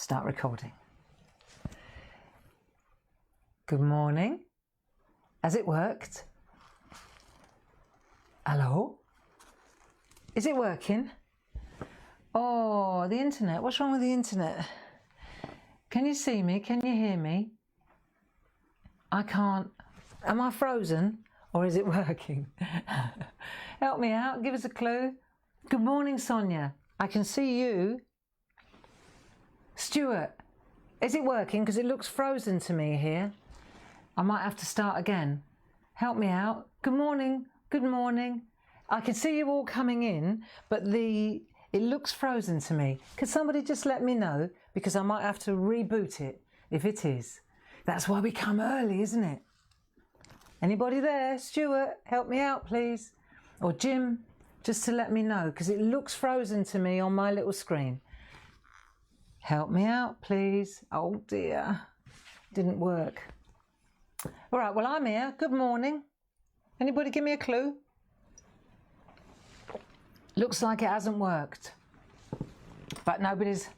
Start recording. Good morning. Has it worked? Hello? Is it working? Oh, the internet. What's wrong with the internet? Can you see me? Can you hear me? I can't. Am I frozen or is it working? Help me out. Give us a clue. Good morning, Sonia. I can see you. Stuart, is it working? Because it looks frozen to me here. I might have to start again. Help me out. Good morning. Good morning. I can see you all coming in, but it looks frozen to me. Could somebody just let me know? Because I might have to reboot it if it is. That's why we come early, isn't it? Anybody there? Stuart, help me out, please. Or Jim, just to let me know, because it looks frozen to me on my little screen. Help me out, please. Oh dear, didn't work. All right, well, I'm here. Good morning. Anybody give me a clue? Looks like it hasn't worked. But nobody's...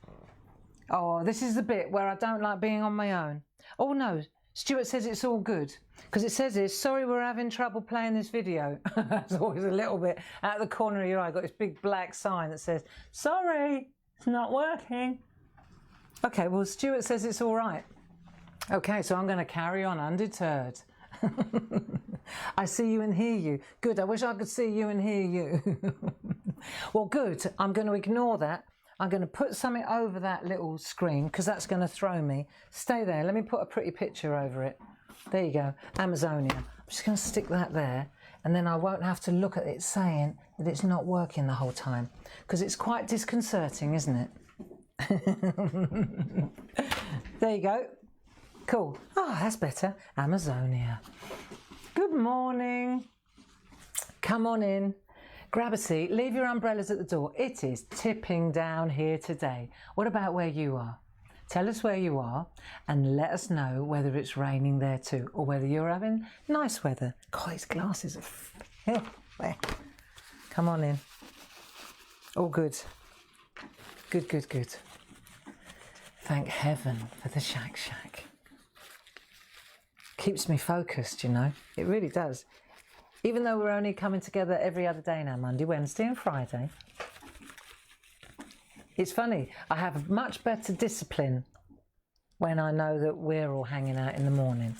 Oh, this is the bit where I don't like being on my own. Oh no, Stuart says it's all good. Because it says this, sorry we're having trouble playing this video. It's always a little bit out of the corner of your eye. Got this big black sign that says, sorry, it's not working. Okay, well, Stuart says it's all right. Okay, so I'm going to carry on undeterred. I see you and hear you. Good, I wish I could see you and hear you. Well, good, I'm going to ignore that. I'm going to put something over that little screen because that's going to throw me. Stay there, let me put a pretty picture over it. There you go, Amazonia. I'm just going to stick that there and then I won't have to look at it saying that it's not working the whole time because it's quite disconcerting, isn't it? There you go. Cool. Oh, that's better. Amazonia. Good morning. Come on in. Grab a seat. Leave your umbrellas at the door. It is tipping down here today. What about where you are? Tell us where you are and let us know whether it's raining there too or whether you're having nice weather. God, these glasses are... Come on in. All good. Good, good, good. Thank heaven for the SHAC. Keeps me focused, you know. It really does. Even though we're only coming together every other day now, Monday, Wednesday and Friday. It's funny, I have much better discipline when I know that we're all hanging out in the morning.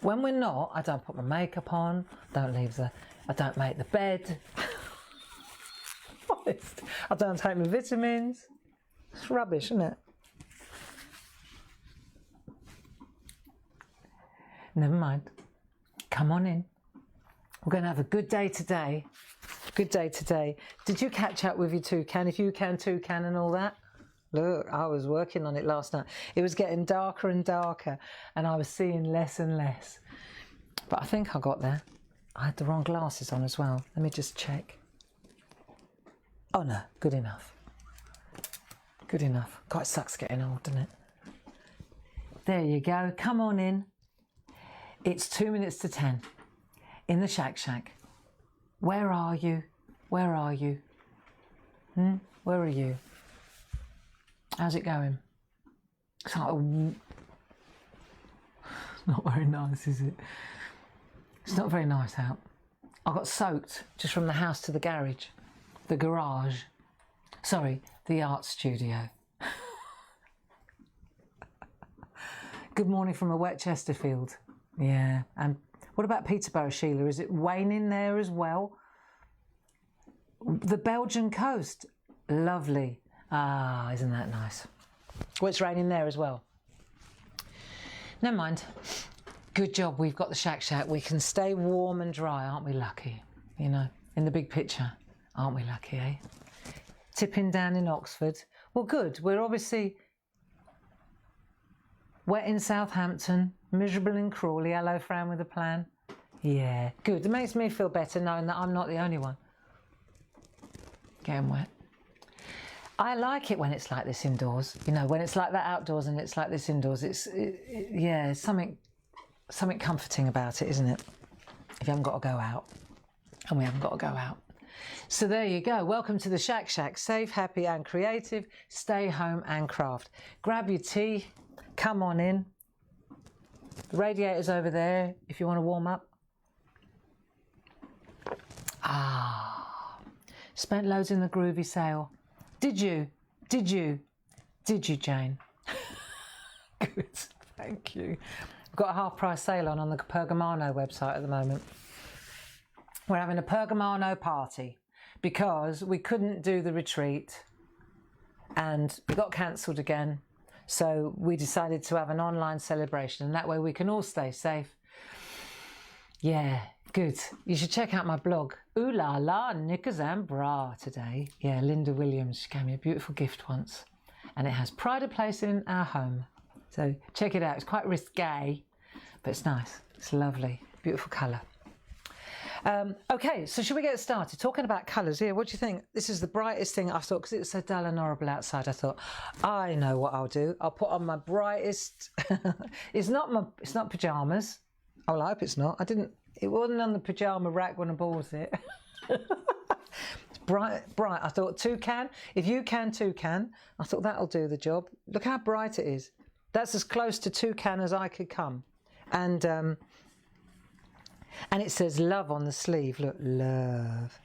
When we're not, I don't put my makeup on, I don't make the bed. Honest, I don't take my vitamins. It's rubbish, isn't it? Never mind. Come on in. We're going to have a good day today. Good day today. Did you catch up with your Toucan? If you can, Toucan and all that? Look, I was working on it last night. It was getting darker and darker and I was seeing less and less. But I think I got there. I had the wrong glasses on as well. Let me just check. Oh no, good enough. Good enough. God, it sucks getting old, doesn't it? There you go. Come on in. It's 2 minutes to 10 in the SHAC. Where are you? Where are you? Where are you? How's it going? It's like not very nice, is it? It's not very nice out. I got soaked just from the house to the garage. The garage. Sorry, the art studio. Good morning from a wet Chesterfield. Yeah, and what about Peterborough, Sheila? Is it raining there as well? The Belgian coast, lovely. Ah, isn't that nice? Well, it's raining there as well. Never mind. Good job, we've got the SHAC. We can stay warm and dry, aren't we lucky? You know, in the big picture, aren't we lucky, eh? Tipping down in Oxford. Well, good. We're obviously wet in Southampton, miserable in Crawley. Hello, Fran with a plan. Yeah, good. It makes me feel better knowing that I'm not the only one getting wet. I like it when it's like this indoors. You know, when it's like that outdoors and it's like this indoors. Yeah, something comforting about it, isn't it? If you haven't got to go out, and we haven't got to go out. So there you go. Welcome to the SHAC. Safe, happy and creative. Stay home and craft. Grab your tea. Come on in. The radiator's over there if you want to warm up. Spent loads in the groovy sale. Did you? Did you? Did you, Jane? Good, thank you. We've got a half price sale on the Pergamano website at the moment. We're having a Pergamano party because we couldn't do the retreat and it got cancelled again. So we decided to have an online celebration, and that way we can all stay safe. Yeah, good. You should check out my blog. Ooh la la, knickers and bra today. Yeah, Linda Williams, she gave me a beautiful gift once. And it has pride of place in our home. So check it out. It's quite risque, but it's nice. It's lovely. Beautiful colour. Okay, so should we get started? Talking about colours here, what do you think? This is the brightest thing I thought, because it's so dull and horrible outside. I thought, I know what I'll do. I'll put on my brightest. It's not pyjamas. Oh, I hope it's not. It wasn't on the pyjama rack when I bought it. It's bright. I thought Toucan. If you can Toucan, I thought that'll do the job. Look how bright it is. That's as close to Toucan as I could come. And it says love on the sleeve. Look, love.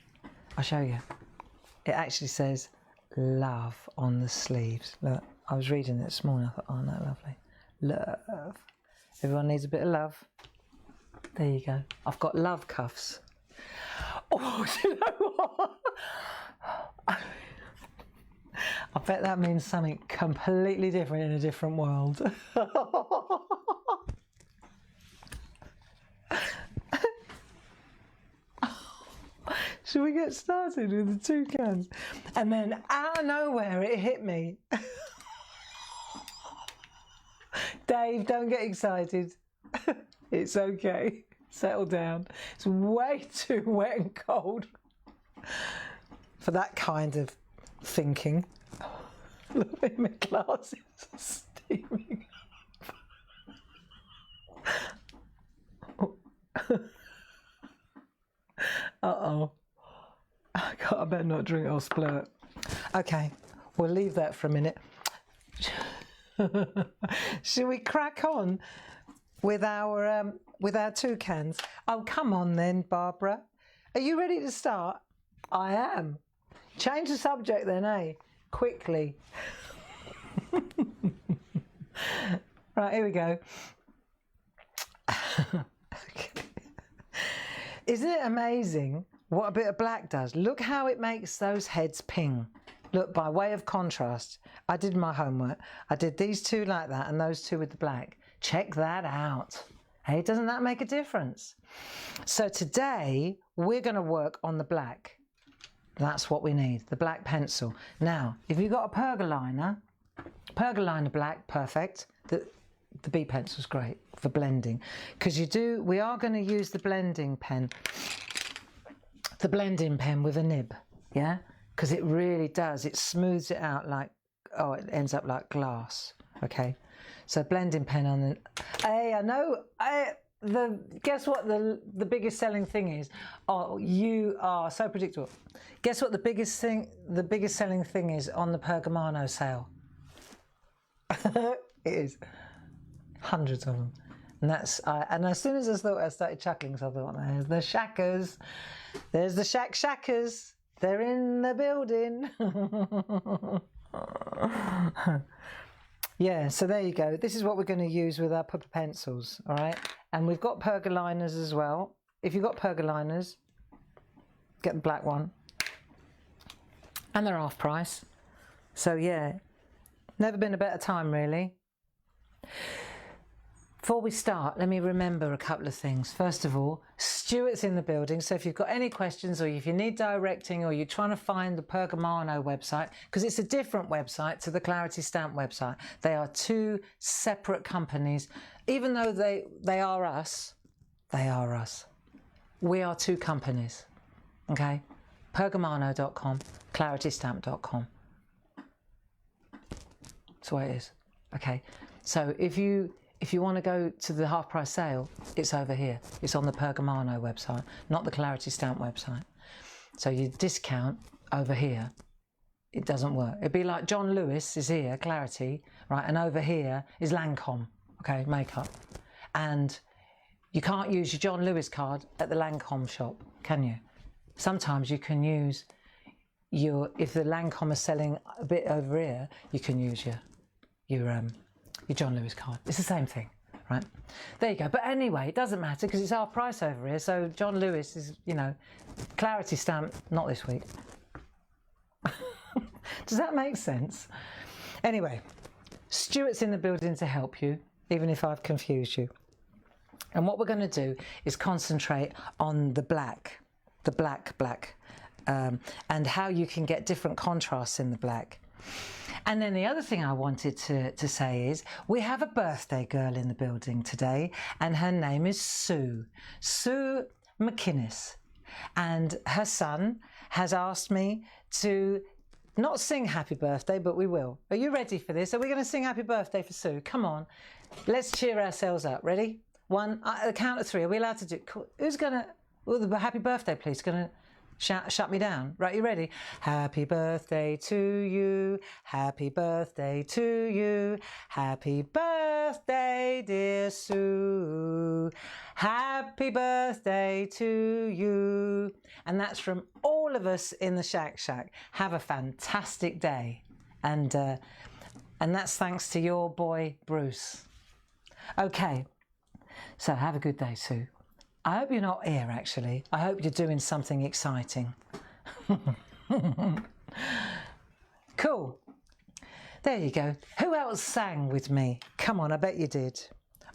I'll show you. It actually says love on the sleeves. Look, I was reading it this morning. I thought, oh no, lovely. Love. Everyone needs a bit of love. There you go. I've got love cuffs. Oh, do you know what? I bet that means something completely different in a different world. Should we get started with the toucans? And then out of nowhere it hit me. Dave, don't get excited. It's okay. Settle down. It's way too wet and cold for that kind of thinking. Look at my glasses steaming up. Uh-oh. I better not drink or splurt. Okay, we'll leave that for a minute. Should we crack on with our toucans? Oh, come on then, Barbara. Are you ready to start? I am. Change the subject then, eh? Quickly. Right, here we go. Okay. Isn't it amazing what a bit of black does? Look how it makes those heads ping. Look, by way of contrast, I did my homework. I did these two like that and those two with the black. Check that out. Hey, doesn't that make a difference? So today we're going to work on the black. That's what we need, the black pencil. Now, if you've got a pergaliner black, perfect. The B pencil's great for blending, because we are going to use the blending pen with a nib, yeah? Because it really does, it smooths it out like, oh, it ends up like glass, okay? So blending pen on the, hey, I know, guess what the biggest selling thing is? Oh, you are so predictable. Guess what the biggest selling thing is on the Pergamano sale? It is. Hundreds of them. And and as soon as I thought, I started chuckling, so I thought, there's the shackers. There's the shackers. They're in the building. Yeah, so there you go. This is what we're going to use with our pupper pencils, all right? And we've got pergaliners as well. If you've got pergaliners, get the black one. And they're half price. So yeah, never been a better time, really. Before we start, let me remember a couple of things. First of all, Stuart's in the building, so if you've got any questions or if you need directing or you're trying to find the Pergamano website, because it's a different website to the Clarity Stamp website. They are two separate companies. Even though they are us, we are two companies, okay? Pergamano.com, claritystamp.com. That's the way it is, okay? So if you want to go to the half price sale, it's over here. It's on the Pergamano website, not the Clarity Stamp website. So you discount over here. It doesn't work. It'd be like John Lewis is here, Clarity, right? And over here is Lancome, okay, makeup. And you can't use your John Lewis card at the Lancome shop, can you? Sometimes you can use if the Lancome is selling a bit over here, you can use your John Lewis card. It's the same thing, right? There you go. But anyway, it doesn't matter because it's half price over here. So John Lewis is, you know, Clarity stamp, not this week. Does that make sense? Anyway, Stuart's in the building to help you, even if I've confused you. And what we're going to do is concentrate on the black, and how you can get different contrasts in the black. And then the other thing I wanted to say is we have a birthday girl in the building today, and her name is Sue McInnes. And her son has asked me to not sing happy birthday, but we will. Are you ready for this? Are we going to sing happy birthday for Sue? Come on, let's cheer ourselves up. Ready? One, at the count of three. Are we allowed to do? Who's going to? Oh, the happy birthday, please. Going to shut me down. Right, you ready? Happy birthday to you. Happy birthday to you. Happy birthday, dear Sue. Happy birthday to you. And that's from all of us in the SHAC. Have a fantastic day. And that's thanks to your boy, Bruce. Okay. So have a good day, Sue. I hope you're not here, actually. I hope you're doing something exciting. Cool. There you go. Who else sang with me? Come on, I bet you did.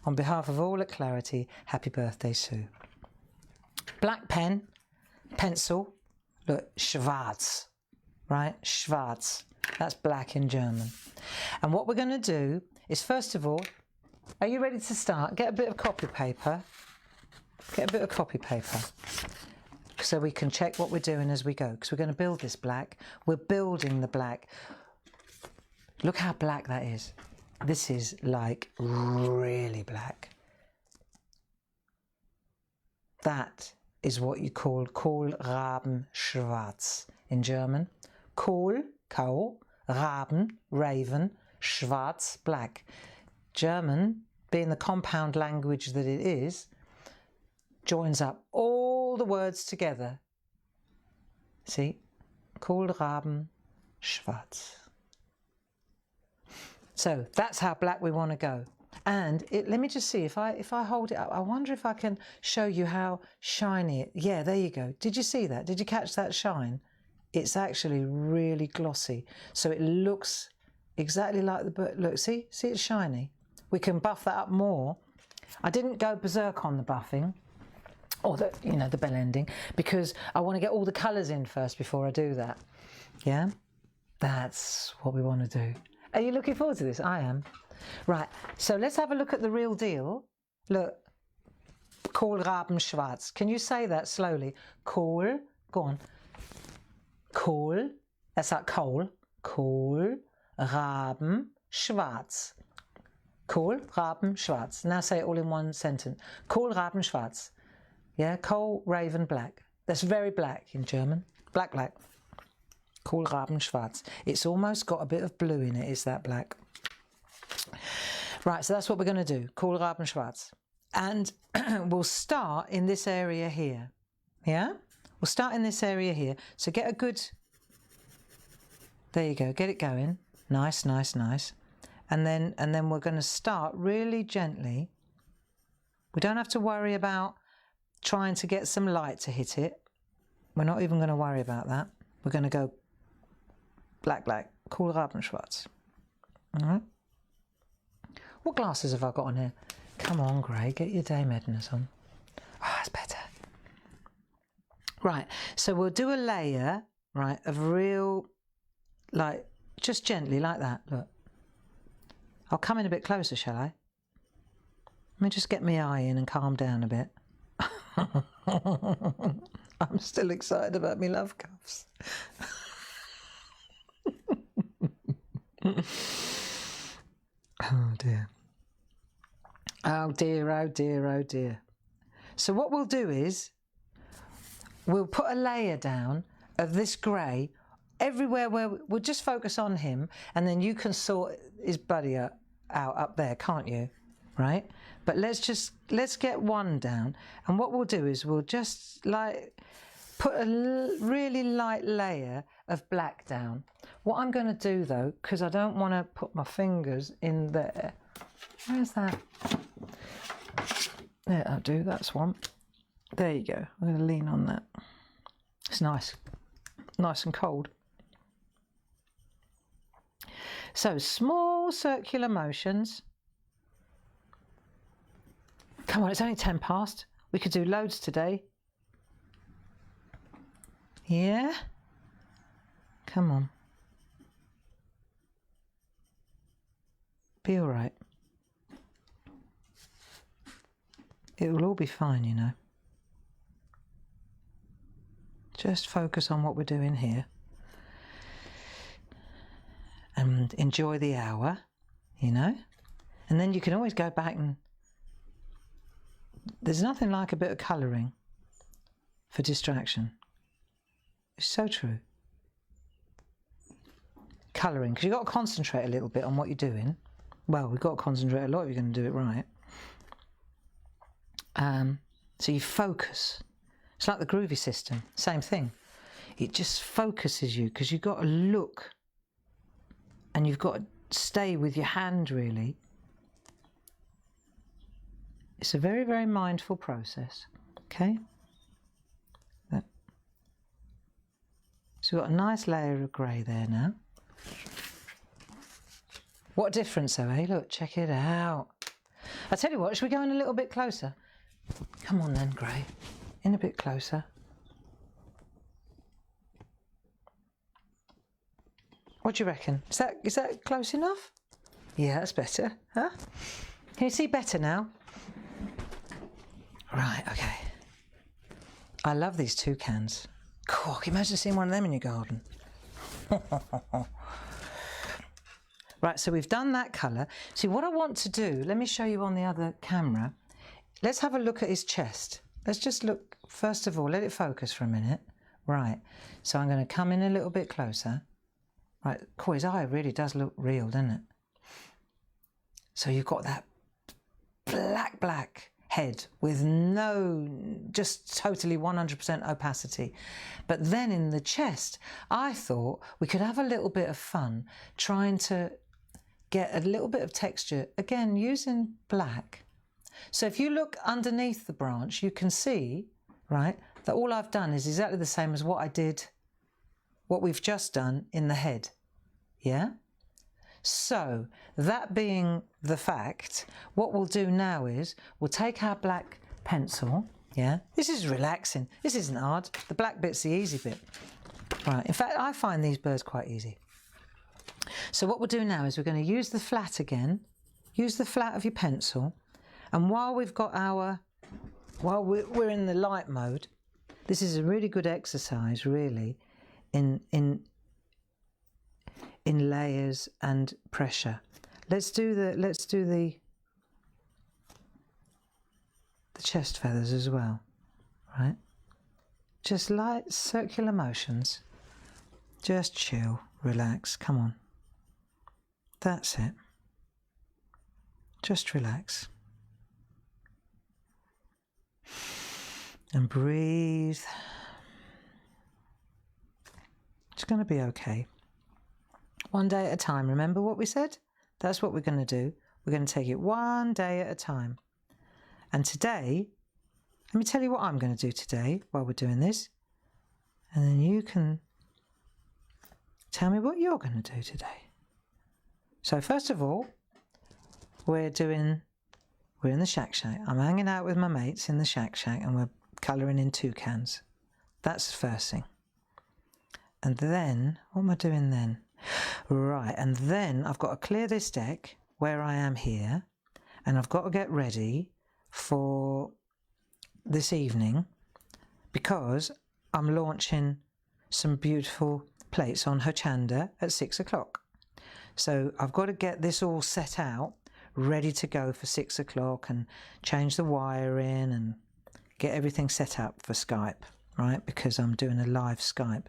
On behalf of all at Clarity, happy birthday, Sue. Black pen, pencil. Look, schwarz, right? Schwarz. That's black in German. And what we're going to do is, first of all, are you ready to start? Get a bit of copy paper. Get a bit of copy paper so we can check what we're doing as we go, because we're going to build this black. We're building the black. Look how black that is. This is like really black. That is what you call Kohlrabenschwarz in German. Kohl, coal, Raben, raven, Schwarz, black. German, being the compound language that it is, joins up all the words together. See? Kohlraben, schwarz. So that's how black we want to go. And let me just see, if I hold it up, I wonder if I can show you how shiny it. Yeah, there you go. Did you see that? Did you catch that shine? It's actually really glossy. So it looks exactly like the bird. Look, see it's shiny. We can buff that up more. I didn't go berserk on the buffing or the bell ending, because I want to get all the colours in first before I do that. Yeah, that's what we want to do. Are you looking forward to this? I am. Right, so let's have a look at the real deal. Look, Kohlrabenschwarz. Can you say that slowly? Kohl, go on. Kohl, that's like coal. Kohlrabenschwarz. Kohlrabenschwarz. Now say it all in one sentence. Kohlrabenschwarz. Yeah, coal, raven, black. That's very black in German. Black, black. Kohlrabenschwarz. It's almost got a bit of blue in it, is that black? Right, so that's what we're going to do. Kohlrabenschwarz. And we'll start in this area here. Yeah? We'll start in this area here. So get a good... There you go. Get it going. Nice, nice, nice. And then we're going to start really gently. We don't have to worry about trying to get some light to hit it. We're not even going to worry about that. We're going to go black, black, Kohlrabenschwarz. All right. What glasses have I got on here? Come on, Gray, get your Dame Edna's on. Oh, that's better. Right, so we'll do a layer, right, of real, like, just gently, like that, look. I'll come in a bit closer, shall I? Let me just get my eye in and calm down a bit. I'm still excited about me love cuffs. Oh dear. Oh dear, oh dear, oh dear. So what we'll do is, we'll put a layer down of this grey everywhere where we'll just focus on him, and then you can sort his body out up there, can't you? Right? But let's get one down, and what we'll do is we'll just like put a really light layer of black down. What I'm going to do though, because I don't want to put my fingers in there. Where's that? There, I'll do, that's one. There you go. I'm going to lean on that. It's nice and cold. So small circular motions. Come on, it's only 10 past. We could do loads today. Yeah? Come on. Be all right. It will all be fine, you know. Just focus on what we're doing here. And enjoy the hour, you know. And then you can always go back and... There's nothing like a bit of colouring for distraction. It's so true. Colouring, because you've got to concentrate a little bit on what you're doing. Well, we've got to concentrate a lot if you're going to do it right. So you focus. It's like the groovy system, same thing. It just focuses you because you've got to look and you've got to stay with your hand really. It's a very, very mindful process, okay? So we've got a nice layer of grey there now. What a difference though, eh? Look, check it out. I tell you what, should we go in a little bit closer? Come on then, grey. In a bit closer. What do you reckon? Is that close enough? Yeah, that's better, huh? Can you see better now? Right, okay. I love these toucans. Cool, can you imagine seeing one of them in your garden? Right, so we've done that colour. See, what I want to do, let me show you on the other camera. Let's have a look at his chest. Let's just look, first of all, let it focus for a minute. Right, so I'm going to come in a little bit closer. Right, cool, his eye really does look real, doesn't it? So you've got that black head with no, just totally 100% opacity. But then in the chest, I thought we could have a little bit of fun trying to get a little bit of texture, again, using black. So if you look underneath the branch, you can see, right, that all I've done is exactly the same as what I did, what we've just done in the head, yeah? So, that being the fact, what we'll do now is, we'll take our black pencil, yeah? This is relaxing, this isn't hard, the black bit's the easy bit. Right, in fact, I find these birds quite easy. So what we'll do now is we're going to use the flat again, use the flat of your pencil, and while we've got our, while we're in the light mode, this is a really good exercise, really, in layers and pressure. Let's do the chest feathers as well, right? Just light circular motions. Just chill, relax, come on. That's it. Just relax. And breathe. It's going to be okay. One day at a time. Remember what we said? That's what we're going to do. We're going to take it one day at a time. And today, let me tell you what I'm going to do today while we're doing this. And then you can tell me what you're going to do today. So first of all, we're in the SHAC. I'm hanging out with my mates in the SHAC and we're colouring in toucans. That's the first thing. And then, what am I doing then? Right, and then I've got to clear this deck where I am here, and I've got to get ready for this evening because I'm launching some beautiful plates on Hochanda at 6 o'clock. So I've got to get this all set out, ready to go for 6 o'clock and change the wire in and get everything set up for Skype. right? Because I'm doing a live Skype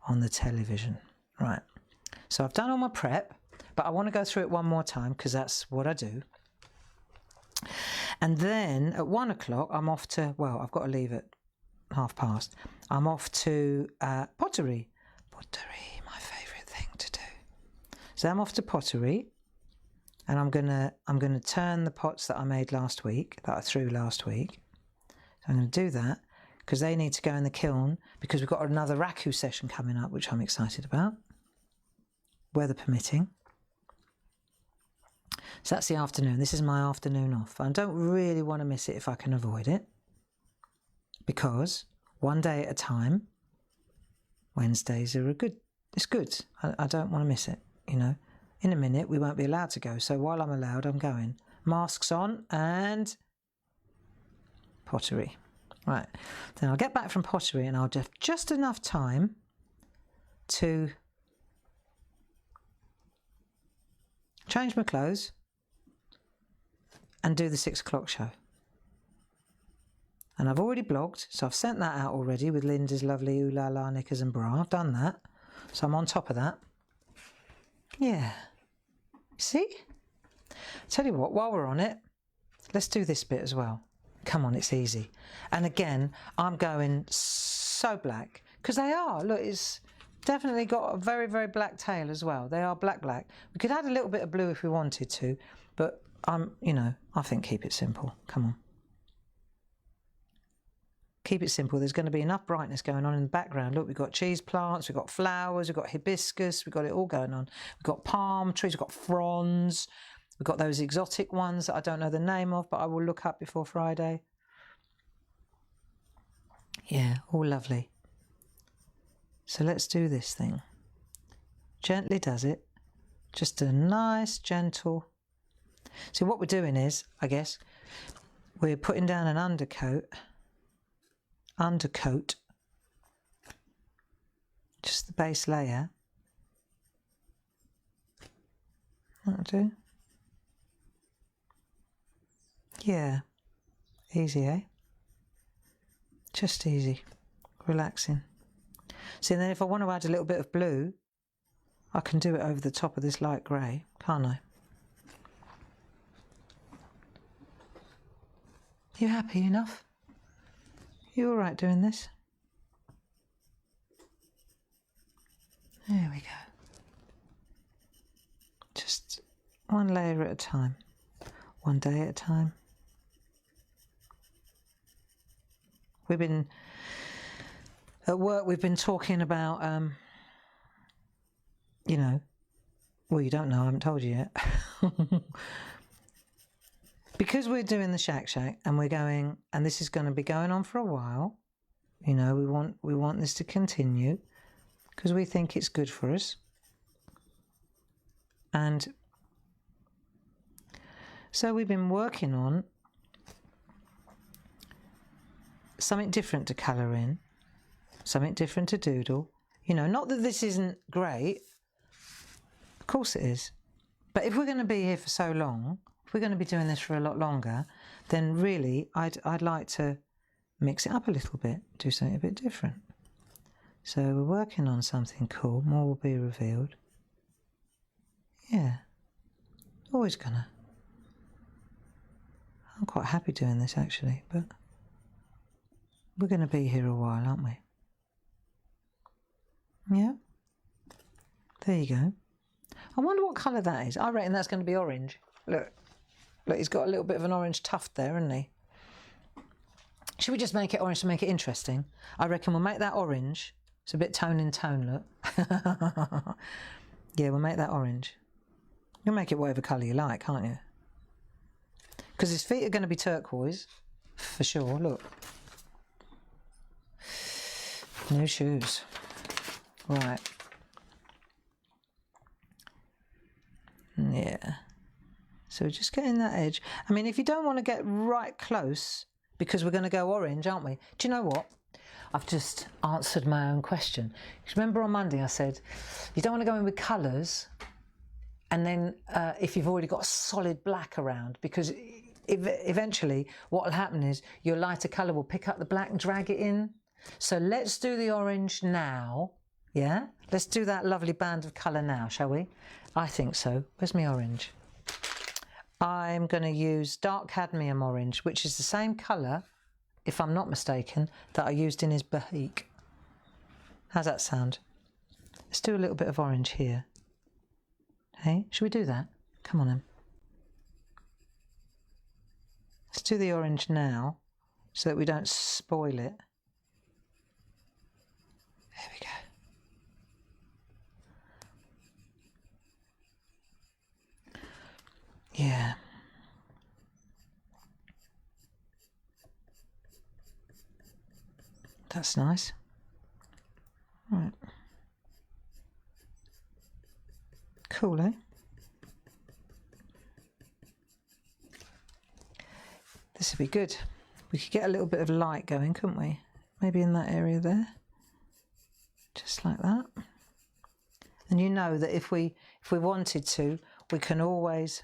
on the television, right? So I've done all my prep, but I want to go through it one more time because that's what I do. And then at 1 o'clock, I'm off to, well, I've got to leave at past. I'm off to pottery. Pottery, my favourite thing to do. So I'm off to pottery, and I'm gonna turn the pots that I made last week, that I threw last week. So I'm going to do that because they need to go in the kiln because we've got another raku session coming up, which I'm excited about, weather permitting. So that's the afternoon. This is my afternoon off. I don't really want to miss it if I can avoid it, because one day at a time, Wednesdays are it's good. I don't want to miss it, you know. In a minute, we won't be allowed to go. So while I'm allowed, I'm going. Masks on and pottery. Right. Then I'll get back from pottery and I'll have just enough time to change my clothes and do the 6 o'clock show. And I've already blogged, so I've sent that out already with Linda's lovely ooh la la knickers and bra. I've done that, so I'm on top of that. Yeah. See? Tell you what, while we're on it, let's do this bit as well. Come on, it's easy. And again, I'm going so black, because they are. Look, it's definitely got a very, very black tail as well. They are black. We could add a little bit of blue if we wanted to, but you know, I think keep it simple. Come on. Keep it simple. There's going to be enough brightness going on in the background. Look, we've got cheese plants, we've got flowers, we've got hibiscus, we've got it all going on. We've got palm trees, we've got fronds, we've got those exotic ones that I don't know the name of, but I will look up before Friday. Yeah, all lovely. So let's do this thing. Gently does it. Just a nice, gentle. So what we're doing is, I guess, we're putting down an undercoat, just the base layer. That'll do. Yeah, easy, eh? Just easy, relaxing. See, then if I want to add a little bit of blue, I can do it over the top of this light grey, can't I? You happy enough? You all right doing this? There we go. Just one layer at a time, one day at a time. We've been, at work, we've been talking about, you know, well, you don't know, I haven't told you yet. Because we're doing the SHAC and we're going, and this is going to be going on for a while, you know, we want this to continue because we think it's good for us. And so we've been working on something different to colour in, something different to doodle. You know, not that this isn't great, of course it is. But if we're going to be here for so long, if we're going to be doing this for a lot longer, then really I'd like to mix it up a little bit, do something a bit different. So we're working on something cool, more will be revealed. Yeah, always gonna. I'm quite happy doing this actually, but we're going to be here a while, aren't we? Yeah, there you go. I wonder what colour that is. I reckon that's going to be orange. Look, he's got a little bit of an orange tuft there, hasn't he? Should we just make it orange to make it interesting? I reckon we'll make that orange. It's a bit tone in tone, look. Yeah, we'll make that orange. You'll make it whatever colour you like, can't you? Because his feet are going to be turquoise, for sure, look. New shoes. Right. Yeah. So just getting that edge. I mean, if you don't want to get right close, because we're going to go orange, aren't we? Do you know what? I've just answered my own question. Remember on Monday I said, you don't want to go in with colours, and then if you've already got solid black around, because eventually what will happen is your lighter colour will pick up the black and drag it in. So let's do the orange now. Yeah? Let's do that lovely band of colour now, shall we? I think so. Where's my orange? I'm going to use dark cadmium orange, which is the same colour, if I'm not mistaken, that I used in his beak. How's that sound? Let's do a little bit of orange here. Hey, should we do that? Come on then. Let's do the orange now, so that we don't spoil it. There we go. Yeah. That's nice. Right. Cool, eh? This would be good. We could get a little bit of light going, couldn't we? Maybe in that area there. Just like that. And you know that if we wanted to, we can always...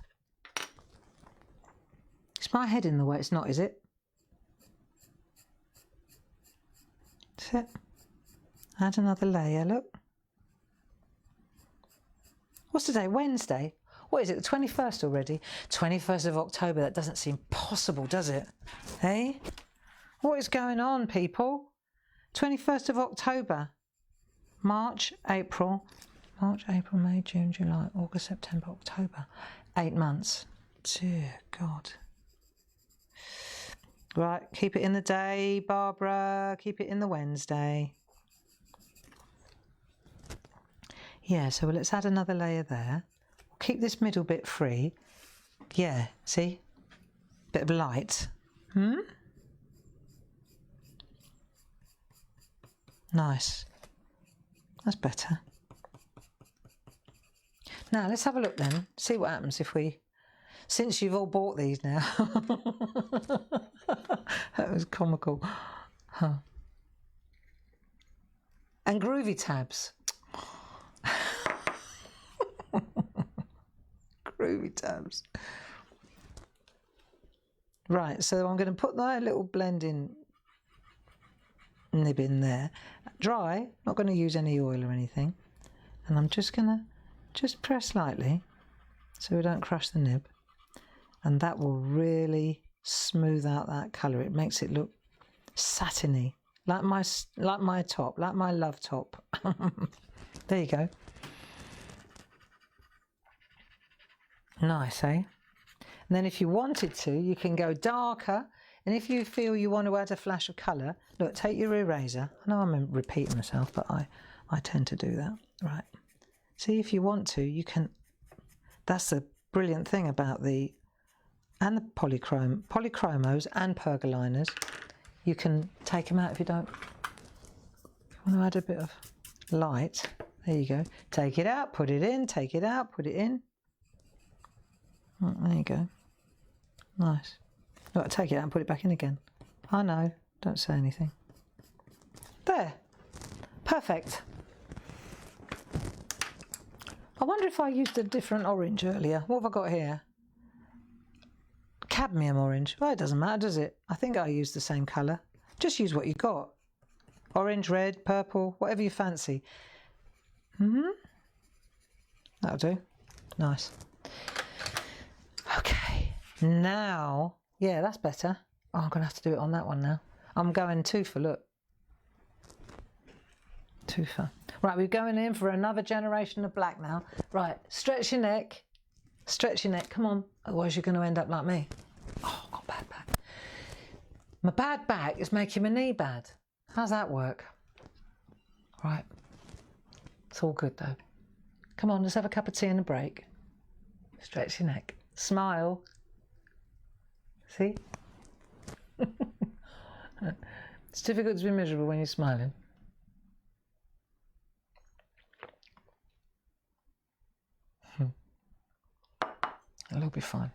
Is my head in the way? It's not, is it? That's it. Add another layer, look. What's today? Wednesday? What is it, the 21st already? 21st of October, that doesn't seem possible, does it? Hey? What is going on, people? 21st of October. March, April, May, June, July, August, September, October. 8 months. Dear God. Right, keep it in the day, Barbara. Keep it in the Wednesday. Yeah, so let's add another layer there. We'll keep this middle bit free. Yeah, see? Bit of light. Nice. That's better. Now, let's have a look then. See what happens if we... Since you've all bought these now. That was comical. Huh. And groovy tabs. Groovy tabs. Right, so I'm going to put that little blending nib in there. Dry, not going to use any oil or anything. And I'm just going to press lightly so we don't crush the nib. And that will really smooth out that colour. It makes it look satiny, like my top, like my love top. There you go. Nice, eh? And then if you wanted to, you can go darker. And if you feel you want to add a flash of colour, look, take your eraser. I know I'm repeating myself, but I tend to do that. Right. See, if you want to, you can... That's the brilliant thing about the... And the polychromos and pergoliners. You can take them out if you don't... If you want to add a bit of light, there you go. Take it out, put it in, take it out, put it in. Oh, there you go. Nice. Look, take it out and put it back in again. I know, don't say anything. There. Perfect. I wonder if I used a different orange earlier. What have I got here? Cadmium orange. Well, it doesn't matter, does it? I think I used the same colour. Just use what you got. Orange, red, purple, whatever you fancy. That'll do. Nice. Okay. Now, yeah, that's better. Oh, I'm going to have to do it on that one now. I'm going too for, look. Too far. Right, we're going in for another generation of black now. Right, stretch your neck. Stretch your neck, come on. Otherwise you're going to end up like me. Oh, I've got a bad back. My bad back is making my knee bad. How's that work? Right. It's all good though. Come on, let's have a cup of tea and a break. Stretch your neck. Smile. See? It's difficult to be miserable when you're smiling. It'll be fine.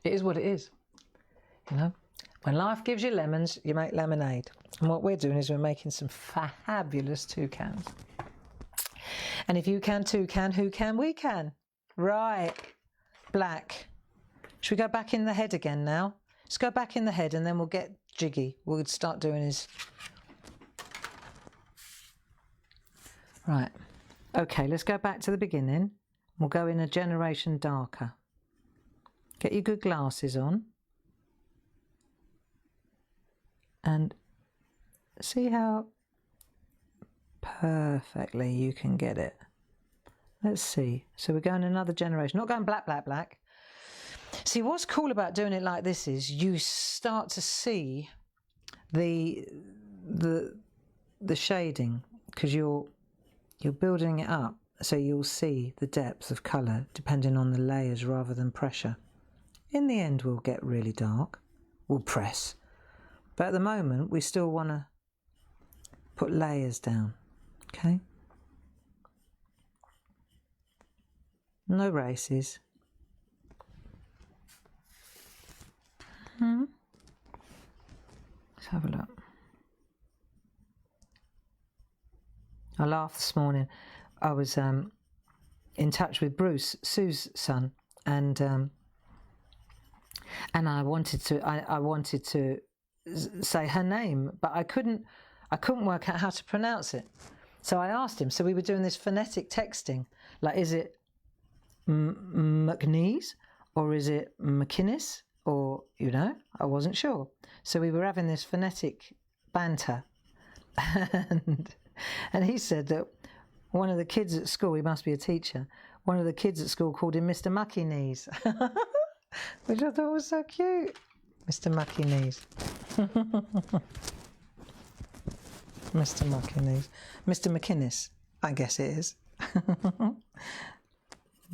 It is what it is. You know, when life gives you lemons, you make lemonade. And what we're doing is we're making some fabulous toucans. And if you can toucan, who can? We can. Right. Black. Should we go back in the head again now? Let's go back in the head and then we'll get jiggy. We'll start doing his Right. Okay, let's go back to the beginning. We'll go in a generation darker. Get your good glasses on. And see how perfectly you can get it. Let's see. So we're going another generation. Not going black, black, black. See, what's cool about doing it like this is you start to see the shading, because you're building it up, so you'll see the depth of colour depending on the layers rather than pressure. In the end, we'll get really dark. We'll press. But at the moment, we still want to put layers down. Okay? No races. Let's have a look. I laughed this morning. I was in touch with Bruce, Sue's son, and I wanted to say her name, but I couldn't work out how to pronounce it. So I asked him. So we were doing this phonetic texting, like, is it McNeese or is it McInnes, or I wasn't sure. So we were having this phonetic banter, and he said that one of the kids at school, he must be a teacher, one of the kids at school called him Mr. Mucky Knees, which I thought was so cute. Mr. Mucky Knees. Mr. Mucky Knees. Mr. McInnes, I guess it is.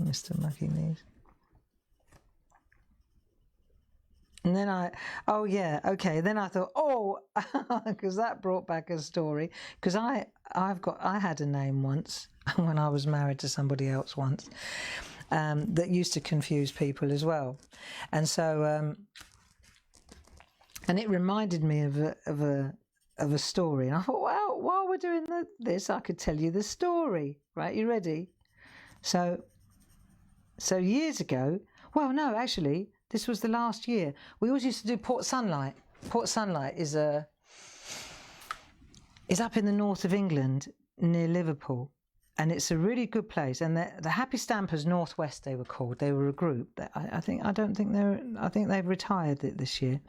Mr. Mucky Knees. And then then I thought, because that brought back a story, because I had a name once when I was married to somebody else once, that used to confuse people as well, and so and it reminded me of a story, and I thought, well, while we're doing this, I could tell you the story. Right, you ready? So years ago, well, no, actually, this was the last year. We always used to do Port Sunlight. Port Sunlight is up in the north of England near Liverpool, and it's a really good place. And the Happy Stampers Northwest, they were called. They were a group. I think they've retired this year.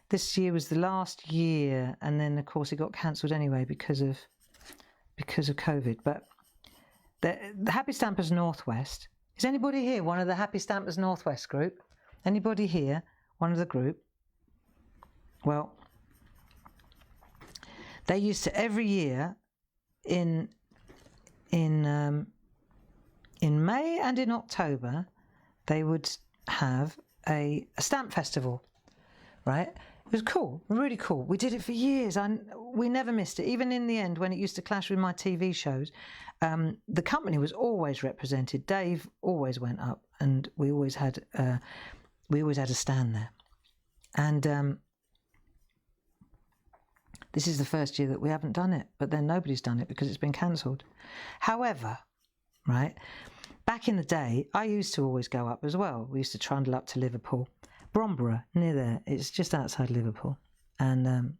This year was the last year, and then of course it got cancelled anyway because of COVID. But the Happy Stampers Northwest. Is anybody here one of the Happy Stampers Northwest group? Anybody here one of the group? Well, they used to every year in May and in October, they would have a stamp festival, right? It was cool, really cool. We did it for years, and we never missed it. Even in the end, when it used to clash with my TV shows, the company was always represented. Dave always went up, and we always had a stand there. And this is the first year that we haven't done it, but then nobody's done it because it's been cancelled. However, right, back in the day, I used to always go up as well. We used to trundle up to Liverpool. Bromborough, near there, it's just outside Liverpool, and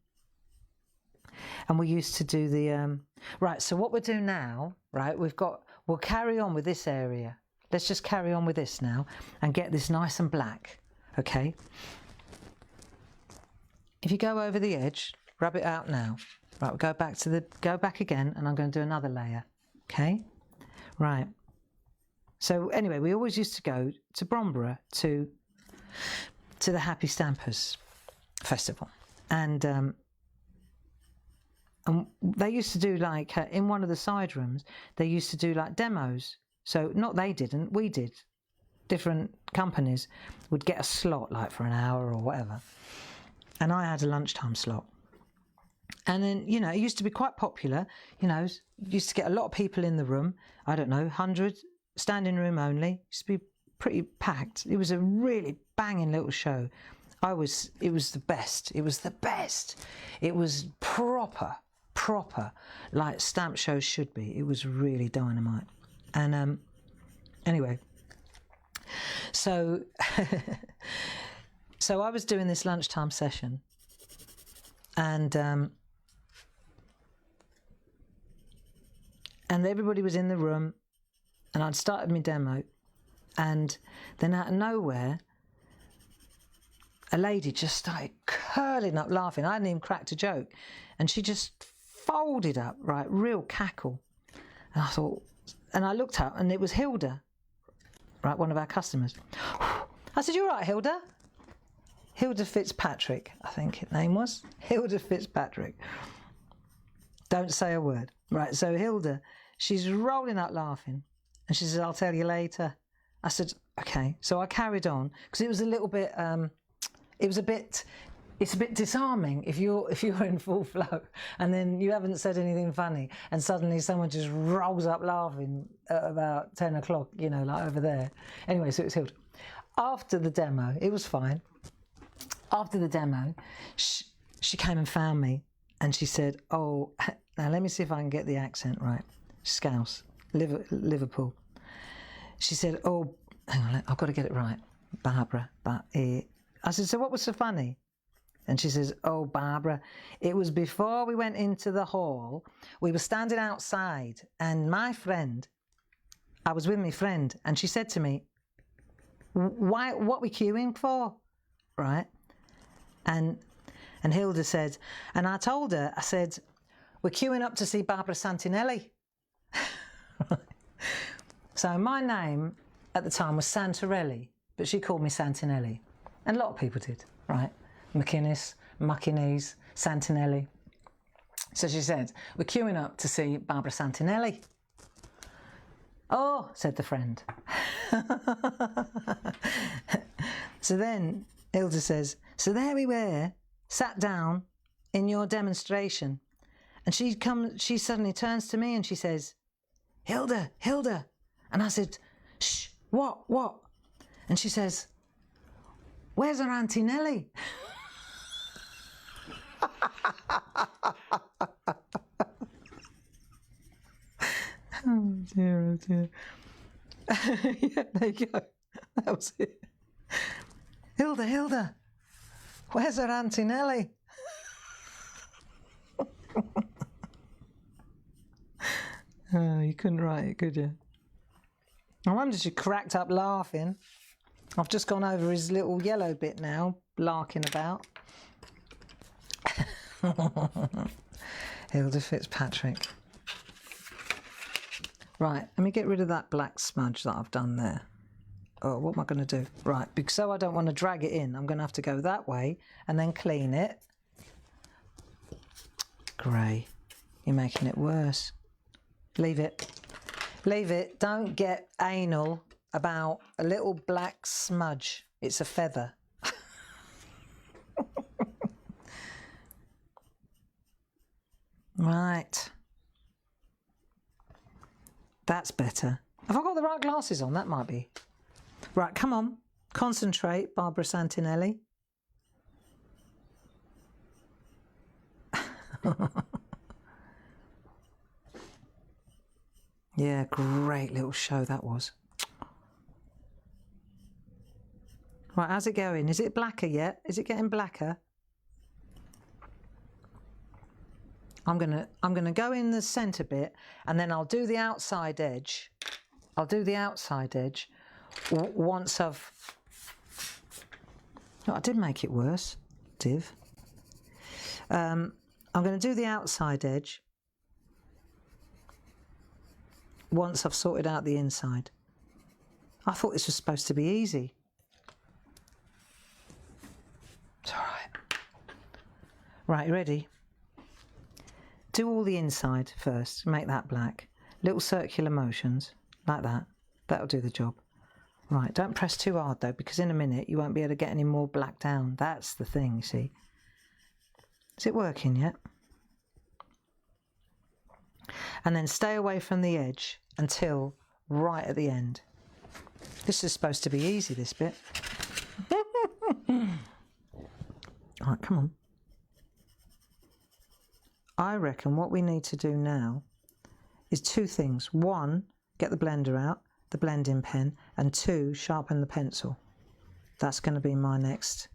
we used to do the right. So what we'll do now, right? We'll carry on with this area. Let's just carry on with this now and get this nice and black. Okay. If you go over the edge, rub it out now. Right, we'll go back again, and I'm going to do another layer. Okay. Right. So anyway, we always used to go to Bromborough to the Happy Stampers Festival, and they used to do like in one of the side rooms, they used to do like demos. So not they didn't, we did. Different companies would get a slot like for an hour or whatever, and I had a lunchtime slot. And then, it used to be quite popular, used to get a lot of people in the room. I don't know, 100, standing room only, used to be pretty packed. It was a really banging little show. It was the best. It was the best. It was proper, like stamp shows should be. It was really dynamite. And anyway, so so I was doing this lunchtime session, and and everybody was in the room, and I'd started my demo, and then out of nowhere, a lady just started curling up laughing. I hadn't even cracked a joke, and she just folded up, right, real cackle. And I thought, and I looked up, and it was Hilda, right, one of our customers. I said, "You all right, Hilda?" Hilda Fitzpatrick, I think her name was. Hilda Fitzpatrick. Don't say a word. Right, so Hilda, she's rolling up laughing, and she says, "I'll tell you later." I said, "Okay." So I carried on, because it was a little bit, it's a bit disarming if you're in full flow, and then you haven't said anything funny, and suddenly someone just rolls up laughing at about 10 o'clock, you know, like over there. Anyway, so it was Hilda. After the demo, it was fine. After the demo, she came and found me, and she said, "Oh, now let me see if I can get the accent right. Scouse, Liverpool." She said, "Oh, hang on, I've got to get it right. Barbara." I said, "So what was so funny?" And she says, "Oh, Barbara, it was before we went into the hall. We were standing outside, and I was with my friend, and she said to me, 'What we queuing for?' Right? And Hilda said, and I told her, I said, 'We're queuing up to see Barbara Santinelli.'" So my name at the time was Santarelli, but she called me Santinelli. And a lot of people did, right? McInnes, Muckinese, Santinelli. So she said, "We're queuing up to see Barbara Santinelli." "Oh," said the friend. So then Hilda says, "So there we were, sat down in your demonstration." And she suddenly turns to me and she says, "Hilda, Hilda." And I said, "Shh, what?" And she says, "Where's her Auntie Nellie?" Oh dear, oh dear. Yeah, there you go. That was it. Hilda, where's her Auntie Nellie? Oh, you couldn't write it, could you? I wonder if she cracked up laughing. I've just gone over his little yellow bit now, larking about. Hilda Fitzpatrick. Right, let me get rid of that black smudge that I've done there. Oh, what am I going to do? Right, because so I don't want to drag it in, I'm going to have to go that way and then clean it. Grey. You're making it worse. Leave it. Leave it. Don't get anal about a little black smudge. It's a feather. Right. That's better. Have I got the right glasses on? That might be. Right, come on. Concentrate, Barbara Santinelli. Yeah, great little show that was. Right, how's it going? Is it blacker yet? Is it getting blacker? I'm gonna go in the centre bit, and then I'll do the outside edge. I'll do the outside edge once I've. No, I did make it worse, div. I'm going to do the outside edge once I've sorted out the inside. I thought this was supposed to be easy. It's all right. Right, you ready? Do all the inside first, make that black. Little circular motions, like that. That'll do the job. Right, don't press too hard though, because in a minute you won't be able to get any more black down. That's the thing, you see. Is it working yet? And then stay away from the edge until right at the end. This is supposed to be easy, this bit. All right, come on. I reckon what we need to do now is two things. One, get the blender out, the blending pen, and two, sharpen the pencil. That's going to be my next.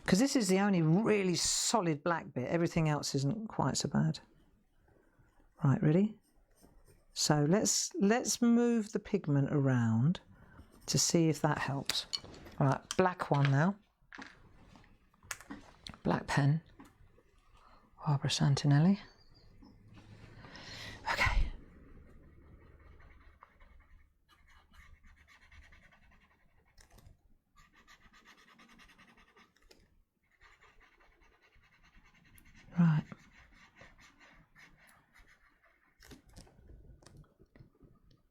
Because this is the only really solid black bit. Everything else isn't quite so bad. Right, ready? So let's move the pigment around to see if that helps. All right, black one now. Black pen. Barbara Santinelli. Okay. Right.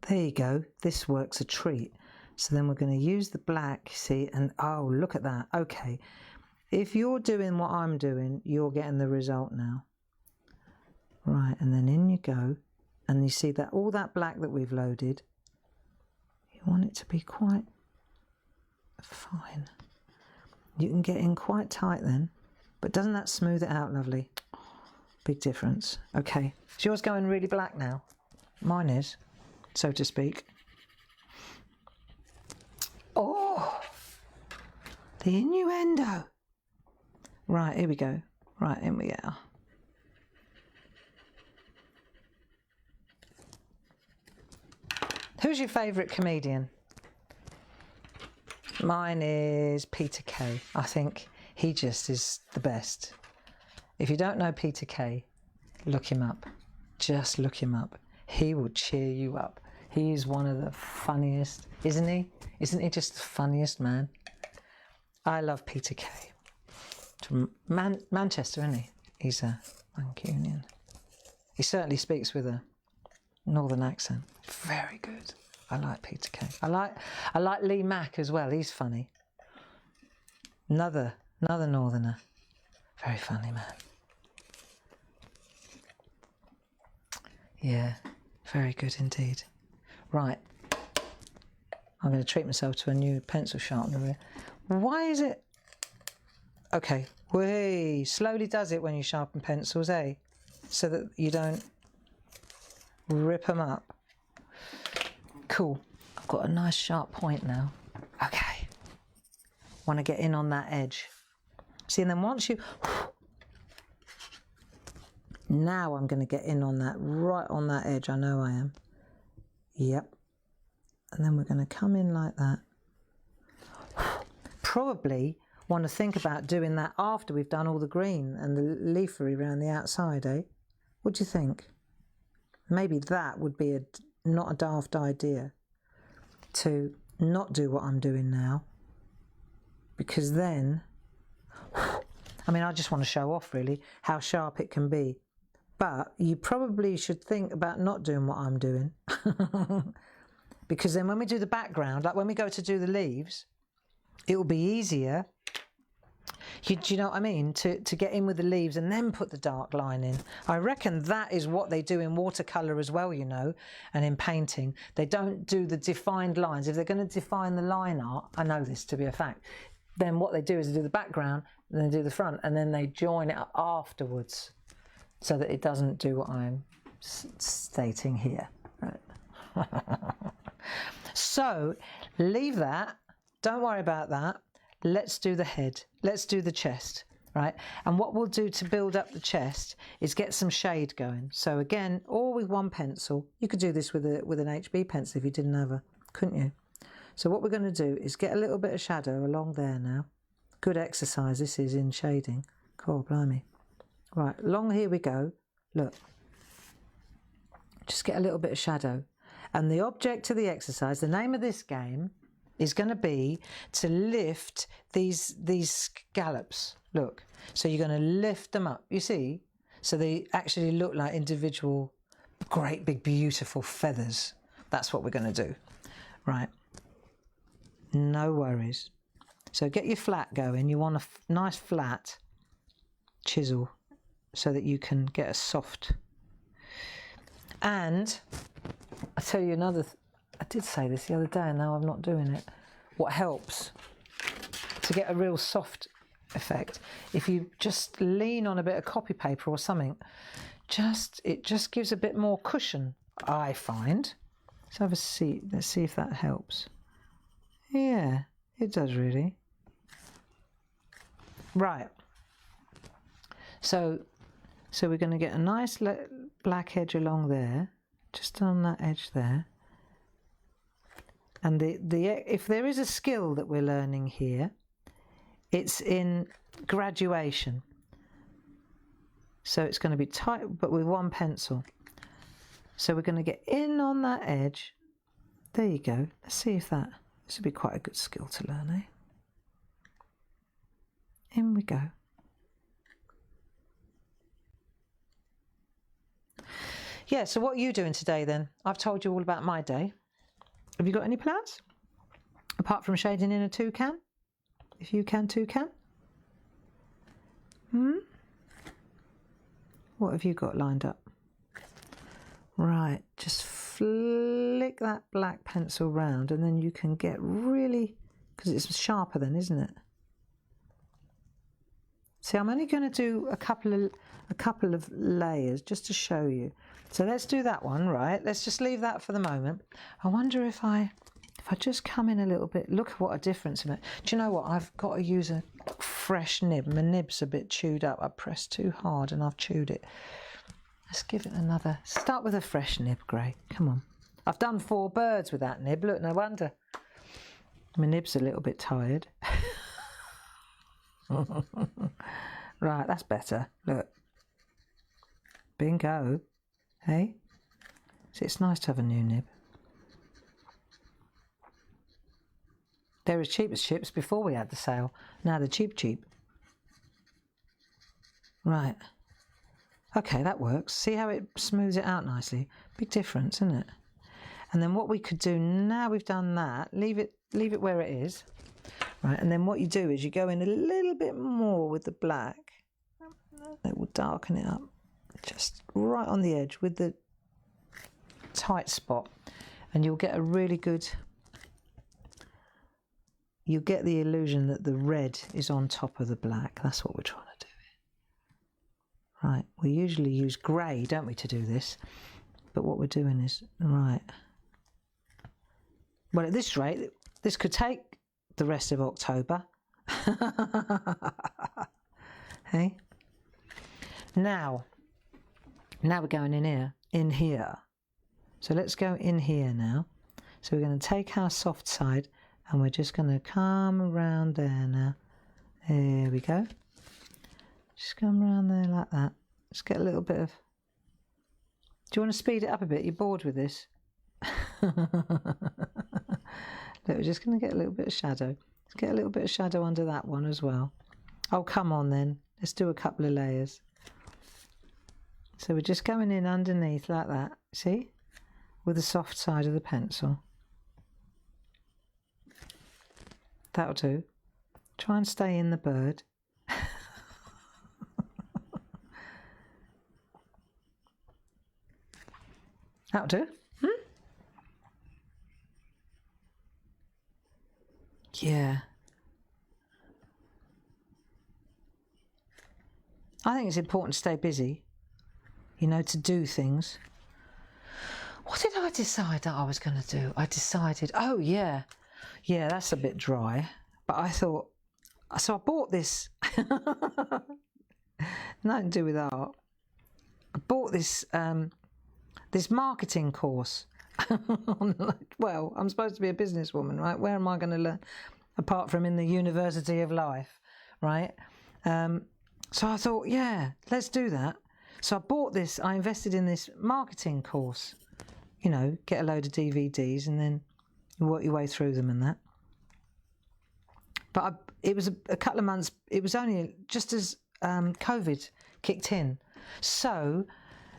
There you go. This works a treat. So then we're going to use the black, see, and oh, look at that. Okay. If you're doing what I'm doing, you're getting the result now. Right, and then in you go. And you see that all that black that we've loaded, you want it to be quite fine. You can get in quite tight then, but doesn't that smooth it out lovely? Big difference. Okay, is yours going really black now? Mine is, so to speak. Oh, the innuendo. Right, here we go. Right, in we go. Who's your favourite comedian? Mine is Peter Kay. I think he just is the best. If you don't know Peter Kay, look him up. Just look him up. He will cheer you up. He is one of the funniest, isn't he? Isn't he just the funniest man? I love Peter Kay. From Manchester, isn't he? He's a Mancunian. He certainly speaks with a northern accent. Very good. I like Peter Kay. I like Lee Mack as well. He's funny. Another northerner. Very funny man. Yeah, very good indeed. Right. I'm going to treat myself to a new pencil sharpener here. Why is it? Okay. Whee! Slowly does it when you sharpen pencils, eh? So that you don't rip them up. Cool. I've got a nice sharp point now. Okay. Want to get in on that edge. See, and then once you... Now I'm going to get in on that, right on that edge. I know I am. Yep. And then we're going to come in like that. Probably want to think about doing that after we've done all the green and the leafery around the outside, eh? What do you think? Maybe that would be not a daft idea to not do what I'm doing now, because then, I mean, I just want to show off really how sharp it can be, but you probably should think about not doing what I'm doing because then when we do the background, like when we go to do the leaves, it will be easier. Do you know what I mean? To get in with the leaves and then put the dark line in. I reckon that is what they do in watercolour as well, you know, and in painting. They don't do the defined lines. If they're going to define the line art, I know this to be a fact, then what they do is they do the background, and they do the front, and then they join it up afterwards so that it doesn't do what I'm stating here. Right. So leave that. Don't worry about that. Let's do the head. Let's do the chest, right? And what we'll do to build up the chest is get some shade going. So again, all with one pencil. You could do this with an HB pencil if you didn't have a, couldn't you? So what we're going to do is get a little bit of shadow along there now. Good exercise this is in shading. Cool, blimey. Right, along here we go. Look. Just get a little bit of shadow. And the object of the exercise, the name of this game, is going to be to lift these scallops. Look, so you're going to lift them up, you see, so they actually look like individual great big beautiful feathers. That's what we're going to do. Right, no worries. So get your flat going. You want a nice flat chisel so that you can get a soft. And I'll tell you another I did say this the other day and now I'm not doing it. What helps to get a real soft effect, if you just lean on a bit of copy paper or something, it just gives a bit more cushion, I find. Let's have a see. Let's see if that helps. Yeah, it does really. Right. So we're going to get a nice black edge along there. just on that edge there. And if there is a skill that we're learning here, it's in graduation. So it's going to be tight, but with one pencil. So we're going to get in on that edge. There you go. Let's see if this would be quite a good skill to learn, eh? In we go. Yeah, so what are you doing today then? I've told you all about my day. Have you got any plans? Apart from shading in a toucan? If you can, toucan? What have you got lined up? Right, just flick that black pencil round and then you can get really, because it's sharper then, isn't it? See, I'm only going to do a couple of layers just to show you. So let's do that one, right? Let's just leave that for the moment. I wonder if I just come in a little bit, look at what a difference in it. Do you know what? I've got to use a fresh nib. My nib's a bit chewed up. I pressed too hard and I've chewed it. Let's give it another. Start with a fresh nib, Gray. Come on. I've done 4 birds with that nib. Look, no wonder. My nib's a little bit tired. Right, that's better. Look. Bingo. Hey? See, it's nice to have a new nib. They're as cheap as chips before we had the sale. Now they're cheap. Right. Okay, that works. See how it smooths it out nicely? Big difference, isn't it? And then what we could do, now we've done that, leave it where it is. Right, and then what you do is you go in a little bit more with the black. It will darken it up. Just right on the edge with the tight spot. And you'll get a really good... You'll get the illusion that the red is on top of the black. That's what we're trying to do. Right, we usually use grey, don't we, to do this? But what we're doing is... Right. Well, at this rate, this could take the rest of October. Hey? Now we're going in here. So let's go in here now. So we're going to take our soft side and we're just going to come around there now. There we go. Just come around there like that. Just get a little bit of... Do you want to speed it up a bit? You're bored with this? Look, we're just going to get a little bit of shadow. Let's get a little bit of shadow under that one as well. Oh, come on then. Let's do a couple of layers. So we're just going in underneath like that, see? With the soft side of the pencil. That'll do. Try and stay in the bird. That'll do. Yeah. I think it's important to stay busy, you know, to do things. What did I decide that I was going to do? I decided, oh yeah, that's a bit dry. But I thought, so I bought this, nothing to do with art. I bought this, this marketing course. Well, I'm supposed to be a businesswoman, right? Where am I going to learn, apart from in the University of Life, right? So I thought, yeah, let's do that. So I bought this, I invested in this marketing course. You know, get a load of DVDs and then you work your way through them and that. But it was a couple of months, it was only just as COVID kicked in. So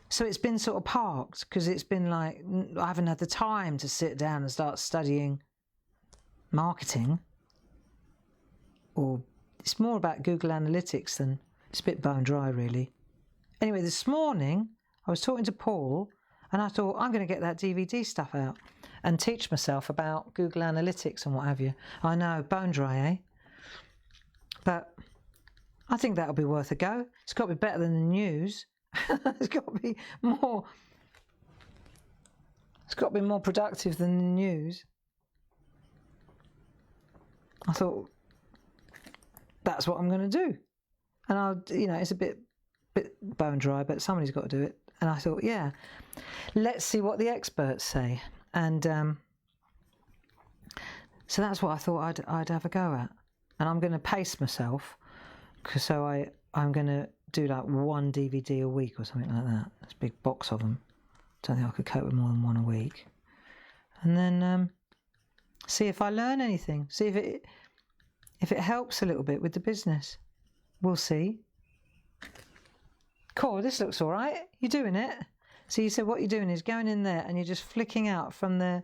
it's been sort of parked because it's been like, I haven't had the time to sit down and start studying marketing. Or it's more about Google Analytics than, it's a bit bone dry really. Anyway, this morning I was talking to Paul and I thought I'm going to get that DVD stuff out and teach myself about Google Analytics and what have you. I know, bone dry, eh? But I think that'll be worth a go. It's got to be better than the news. It's got to be more. It's got to be more productive than the news. I thought that's what I'm going to do, and I'll, you know, it's a bit bone dry, but somebody's got to do it. And I thought, yeah, let's see what the experts say. And so that's what I thought I'd have a go at. And I'm going to pace myself, so I'm going to do like 1 DVD a week or something like that. There's a big box of them. Don't think I could cope with more than 1 a week. And then see if I learn anything. See if it helps a little bit with the business. We'll see. Cool, this looks all right. You're doing it. So you said what you're doing is going in there and you're just flicking out from the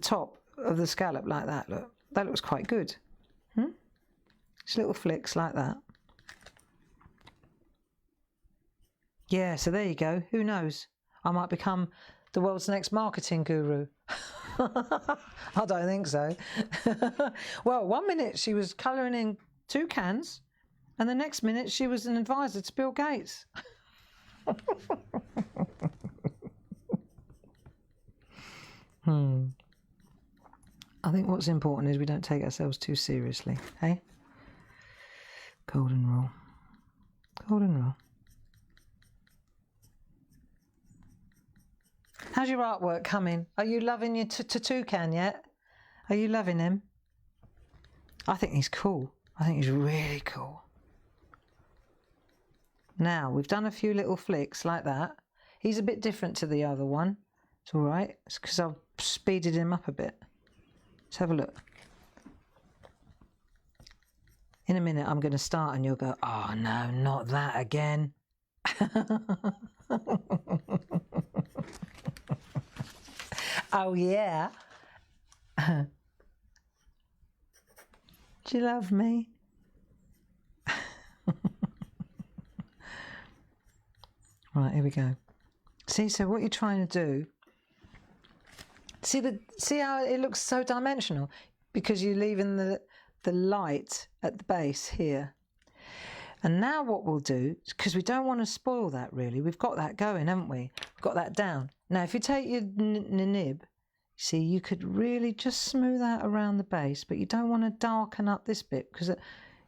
top of the scallop like that. Look, that looks quite good. Just little flicks like that. Yeah, so there you go. Who knows? I might become the world's next marketing guru. I don't think so. Well, 1 minute she was colouring in toucans, and the next minute she was an advisor to Bill Gates. I think what's important is we don't take ourselves too seriously, hey? Golden rule. Golden rule. How's your artwork coming? Are you loving your toucan yet? Are you loving him? I think he's cool. I think he's really cool. Now, we've done a few little flicks like that. He's a bit different to the other one. It's all right. It's because I've speeded him up a bit. Let's have a look. In a minute, I'm going to start and you'll go, oh no, not that again. Oh yeah. Do you love me? Right, here we go. See, so what you're trying to do, see how it looks so dimensional? Because you're leaving the light at the base here. And now what we'll do, because we don't want to spoil that really, we've got that going, haven't we? We've got that down. Now if you take your nib, see, you could really just smooth out around the base, but you don't want to darken up this bit because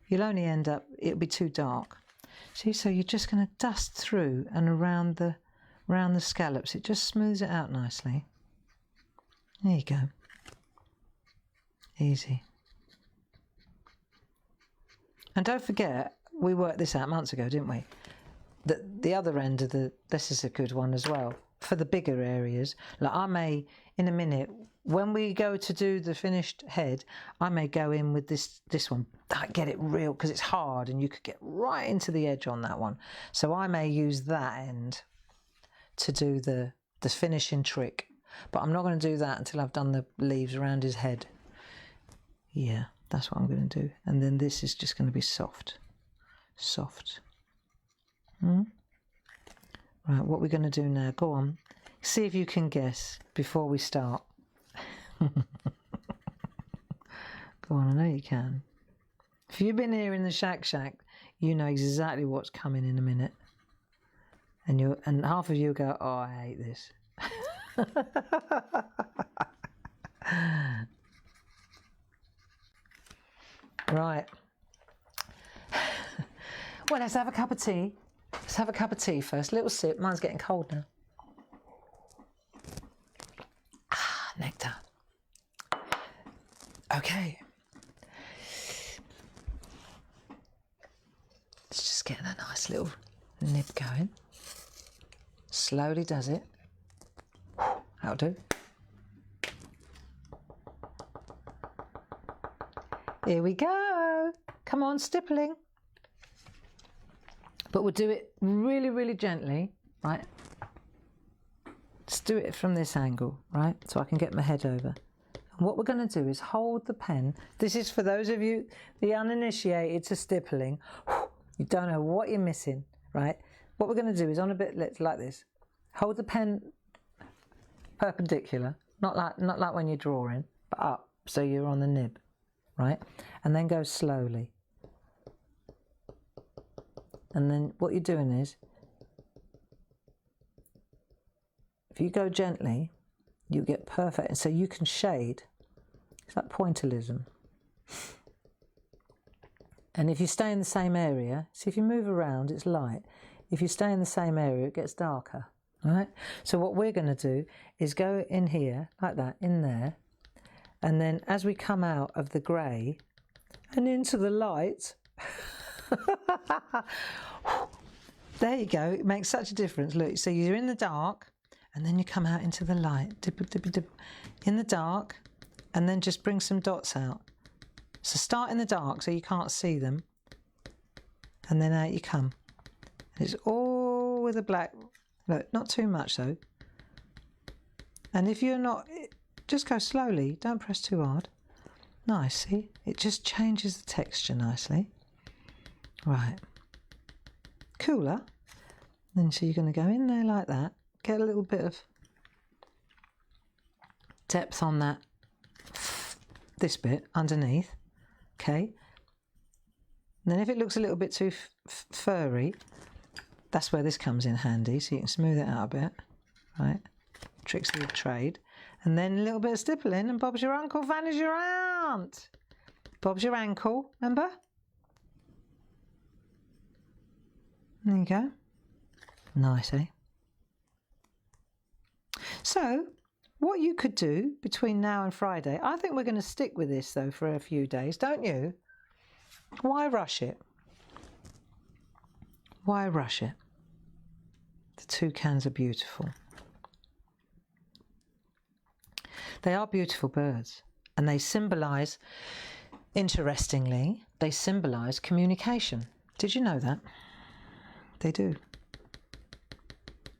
you'll only end up, it'll be too dark. See, so you're just going to dust through and around the scallops. It just smooths it out nicely. There you go. Easy. And don't forget, we worked this out months ago, didn't we? The other end of this is a good one as well, for the bigger areas. Like I may, in a minute, when we go to do the finished head, I may go in with this one, get it real, because it's hard and you could get right into the edge on that one. So I may use that end to do the finishing trick. But I'm not going to do that until I've done the leaves around his head. Yeah, that's what I'm going to do. And then this is just going to be soft. Soft. Right, what we're going to do now, go on. See if you can guess before we start. Go on, I know you can. If you've been here in the SHAC, you know exactly what's coming in a minute. And half of you go, oh, I hate this. Right. Well, let's have a cup of tea. Let's have a cup of tea first. Little sip. Mine's getting cold now. Ah, nectar. Okay. It's just getting a nice little nib going. Slowly does it. That'll do. Here we go. Come on, stippling. But we'll do it really, really gently, right? Just do it from this angle, right? So I can get my head over. And what we're going to do is hold the pen. This is for those of you, the uninitiated to stippling. You don't know what you're missing, right? What we're going to do is on a bit like this. Hold the pen perpendicular, not like when you're drawing, but up, so you're on the nib, right? And then go slowly. And then what you're doing is, if you go gently, you get perfect, and so you can shade. It's like pointillism. And if you stay in the same area, see if you move around, it's light. If you stay in the same area, it gets darker, right? So what we're going to do is go in here, like that, in there. And then as we come out of the grey and into the light, there you go. It makes such a difference. Look, so you're in the dark and then you come out into the light, dip, dip, dip, dip, in the dark, and then just bring some dots out. So start in the dark so you can't see them, and then out you come. It's all with a black, look, not too much though. And if you're not, just go slowly, don't press too hard. Nice, see? It just changes the texture nicely. Right. Cooler. Then so you're going to go in there like that, get a little bit of depth on that, this bit underneath, okay? And then if it looks a little bit too furry, that's where this comes in handy, so you can smooth it out a bit, right? Tricks of the trade. And then a little bit of stippling, and Bob's your uncle, Vanna's your aunt. Bob's your ankle, remember? There you go. Nice, eh? So, what you could do between now and Friday, I think we're going to stick with this though for a few days, don't you? Why rush it? Why rush it? The toucans are beautiful. They are beautiful birds, and they symbolise, interestingly, they symbolise communication. Did you know that? They do.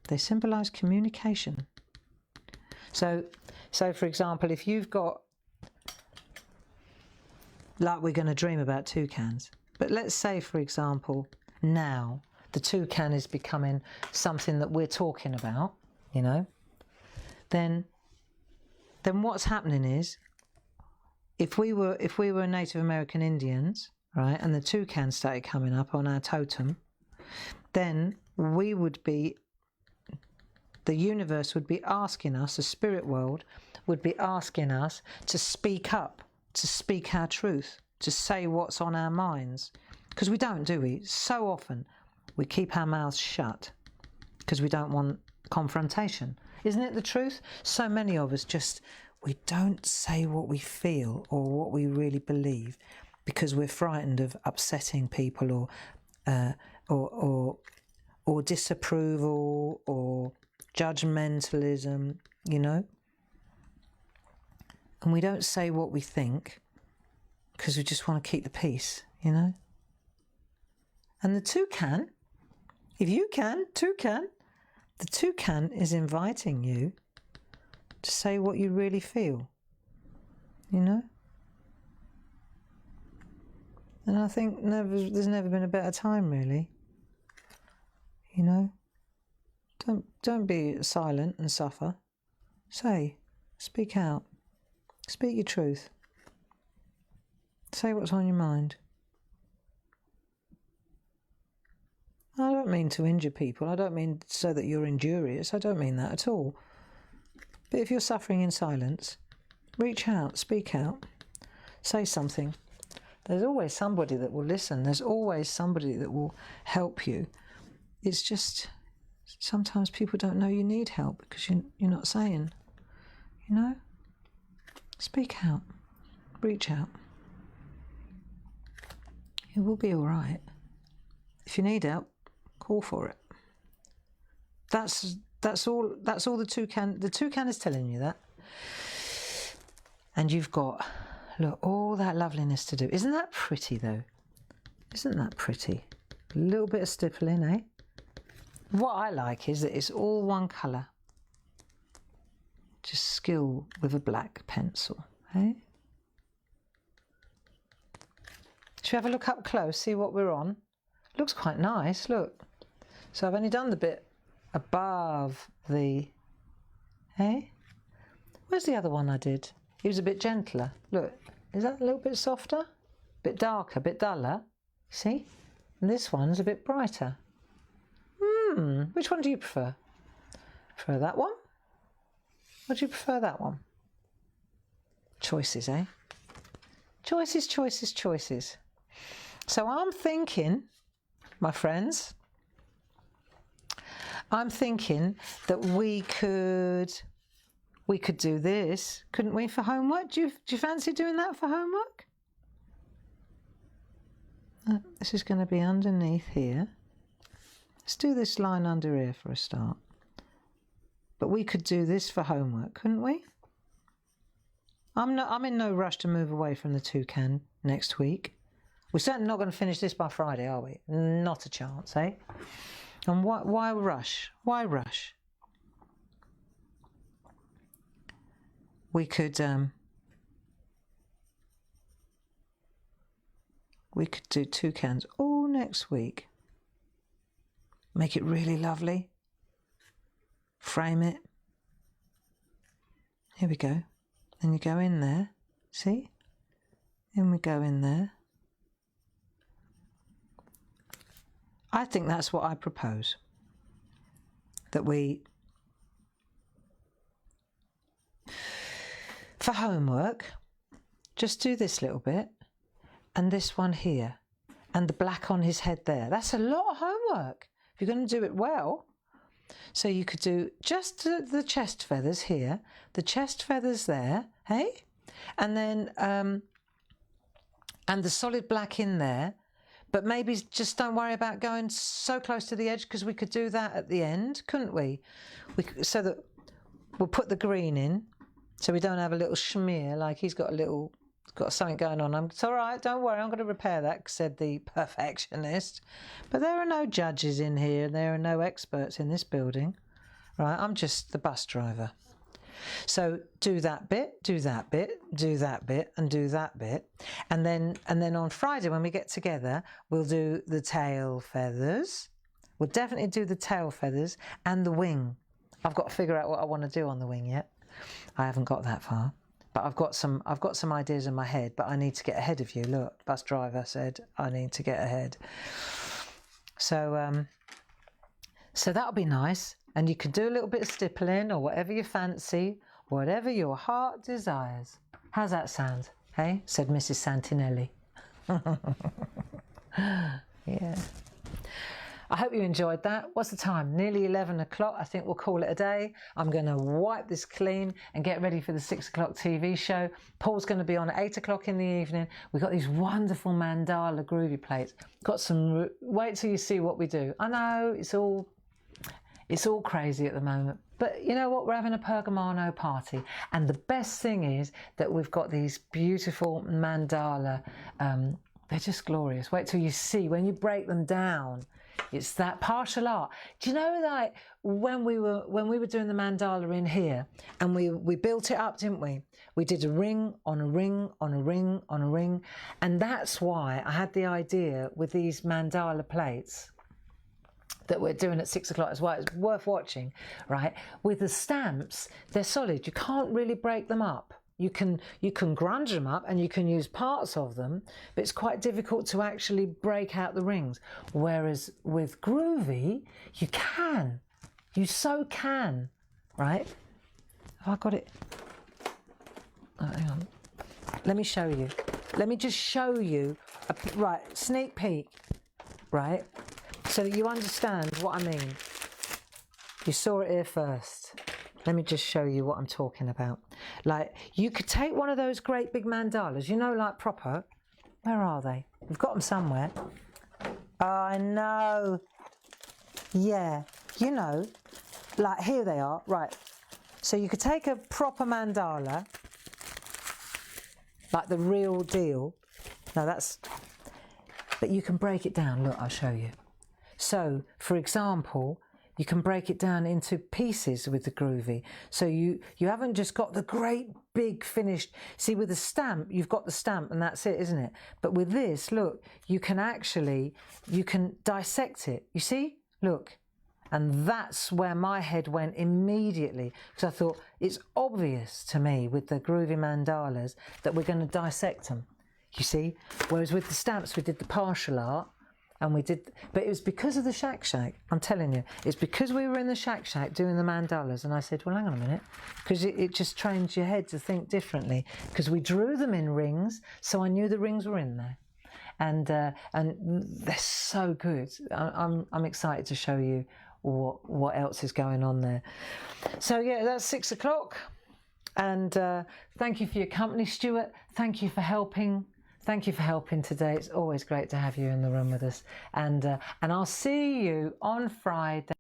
They symbolise communication. So for example, if you've got, like we're going to dream about toucans, but let's say, for example, now the toucan is becoming something that we're talking about, you know, then what's happening is, if we were Native American Indians, right, and the toucan started coming up on our totem, then we would be, the universe would be asking us, the spirit world would be asking us to speak up, to speak our truth, to say what's on our minds. Because we don't, do we? So often we keep our mouths shut because we don't want confrontation. Isn't it the truth? So many of us just, we don't say what we feel or what we really believe because we're frightened of upsetting people or disapproval or judgmentalism, you know? And we don't say what we think because we just want to keep the peace, you know? And the toucan, if you can, toucan, the toucan is inviting you to say what you really feel, you know? And I think there's never been a better time, really, you know? Don't be silent and suffer. Say, speak out, speak your truth. Say what's on your mind. I don't mean to injure people. I don't mean so that you're injurious. I don't mean that at all. But if you're suffering in silence, reach out, speak out, say something. There's always somebody that will listen. There's always somebody that will help you. It's just sometimes people don't know you need help because you're not saying, you know? Speak out, reach out. It will be all right. If you need help, call for it. That's all the toucan is telling you that. And you've got, look, all that loveliness to do. Isn't that pretty though? Isn't that pretty? A little bit of stippling, eh? What I like is that it's all one colour. Just skill with a black pencil, eh? Should we have a look up close, see what we're on? Looks quite nice, look. So I've only done the bit above the, eh? Where's the other one I did? It was a bit gentler. Look, is that a little bit softer? Bit darker, bit duller, see? And this one's a bit brighter. Which one do you prefer? Prefer that one? Or do you prefer that one? Choices, eh? Choices, choices, choices. So I'm thinking, my friends, I'm thinking that we could do this, couldn't we, for homework? Do you fancy doing that for homework? This is going to be underneath here. Let's do this line under here for a start. But we could do this for homework, couldn't we? I'm in no rush to move away from the Toucan next week. We're certainly not going to finish this by Friday, are we? Not a chance, eh? And why rush? Why rush? We could do toucans all next week. Make it really lovely. Frame it. Here we go. Then you go in there. See? Then we go in there. I think that's what I propose. That we, for homework, just do this little bit and this one here and the black on his head there. That's a lot of homework if you're going to do it well. So you could do just the chest feathers here, the chest feathers there, hey? And then, and the solid black in there. But maybe just don't worry about going so close to the edge, because we could do that at the end, couldn't we? So that we'll put the green in, so we don't have a little smear like he's got something going on. It's all right, don't worry, I'm going to repair that, said the perfectionist. But there are no judges in here, there are no experts in this building, right? I'm just the bus driver. So do that bit, do that bit, do that bit, and do that bit. And then on Friday when we get together, we'll do the tail feathers. We'll definitely do the tail feathers and the wing. I've got to figure out what I want to do on the wing yet. I haven't got that far. But I've got some ideas in my head, but I need to get ahead of you. Look, bus driver said I need to get ahead. So that'll be nice. And you can do a little bit of stippling or whatever you fancy, whatever your heart desires. How's that sound? Hey? Said Mrs. Santinelli. Yeah. I hope you enjoyed that. What's the time? Nearly 11 o'clock. I think we'll call it a day. I'm going to wipe this clean and get ready for the 6 o'clock TV show. Paul's going to be on at 8 o'clock in the evening. We've got these wonderful mandala groovy plates. Got some... Wait till you see what we do. I know, it's all crazy at the moment. But you know what? We're having a Pergamano party. And the best thing is that we've got these beautiful mandala. They're just glorious. Wait till you see when you break them down. It's that partial art. Do you know, like when we were doing the mandala in here, and we built it up, didn't we? We did a ring on a ring on a ring on a ring, and that's why I had the idea with these mandala plates that we're doing at 6 o'clock as well. It's worth watching, right? With the stamps, they're solid. You can't really break them up. You can grunge them up and you can use parts of them, but it's quite difficult to actually break out the rings. Whereas with groovy, you can. You so can, right? Have I got it? Oh, hang on. Let me show you. Let me just show you, right, sneak peek, right? So that you understand what I mean. You saw it here first. Let me just show you what I'm talking about. Like, you could take one of those great big mandalas, you know, like proper. Where are they? We've got them somewhere. Oh, I know. Yeah, you know, like here they are. Right. So you could take a proper mandala, like the real deal. No, that's... But you can break it down. Look, I'll show you. So, for example... You can break it down into pieces with the groovy. So you haven't just got the great big finished... See, with the stamp, you've got the stamp and that's it, isn't it? But with this, look, you can dissect it. You see? Look. And that's where my head went immediately. Because I thought, it's obvious to me with the groovy mandalas that we're going to dissect them. You see? Whereas with the stamps, we did the partial art. And we did, but it was because of the SHAC. I'm telling you, it's because we were in the SHAC doing the mandalas. And I said, well, hang on a minute, because it just trains your head to think differently. Because we drew them in rings, so I knew the rings were in there. and they're so good. I'm excited to show you what else is going on there. So yeah, that's 6 o'clock, and thank you for your company, Stuart. Thank you for helping. Thank you for helping today. It's always great to have you in the room with us, and I'll see you on Friday.